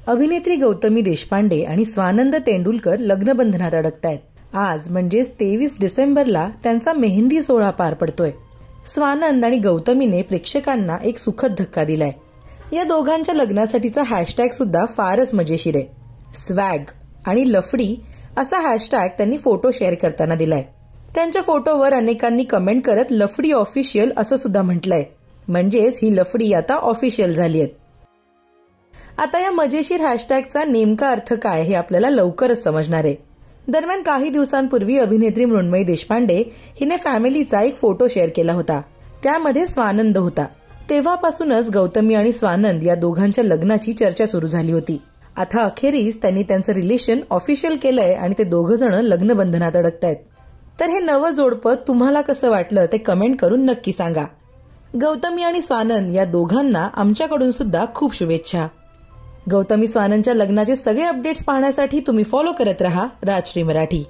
अभिनेत्री गौतमी देशपांडे आणि स्वानंद तेंडुलकर लग्नबंधनात अडकतायत. आज म्हणजेच 23 डिसेंबरला त्यांचा मेहंदी सोहळा पार पडतोय. स्वानंद आणि गौतमीने प्रेक्षकांना एक सुखद धक्का दिलाय. या दोघांच्या लग्नासाठीचा हॅशटॅग सुद्धा फारच मजेशीर आहे. स्वॅग आणि लफडी असा हॅशटॅग त्यांनी फोटो शेअर करताना दिलाय. त्यांच्या फोटोवर अनेकांनी कमेंट करत लफडी ऑफिशियल असं सुद्धा म्हटलंय. म्हणजेच ही लफडी आता ऑफिशियल झालीय. आता या मजेशीर हॅशटॅगचा नेमका अर्थ काय हे आपल्याला लवकरच समजणार आहे. दरम्यान काही दिवसांपूर्वी अभिनेत्री मृण्मयी देशपांडे हिने फॅमिलीचा एक फोटो शेअर केला होता. त्यामध्ये स्वानंद होता. तेव्हापासूनच गौतमी आणि स्वानंद या दोघांच्या लग्नाची चर्चा सुरू झाली होती. आता अखेरीस त्यांनी त्यांचं रिलेशन ऑफिशियल केलंय आणि ते दोघं जण लग्नबंधनात अडकतायत. तर हे नवं जोडपं तुम्हाला कसं वाटलं ते कमेंट करून नक्की सांगा. गौतमी आणि स्वानंद या दोघांना आमच्याकडून सुद्धा खूप शुभेच्छा. गौतमी स्वानंदच्या लग्नाचे सगळे अपडेट्स पाहण्यासाठी तुम्ही फॉलो करत रहा राजश्री मराठी.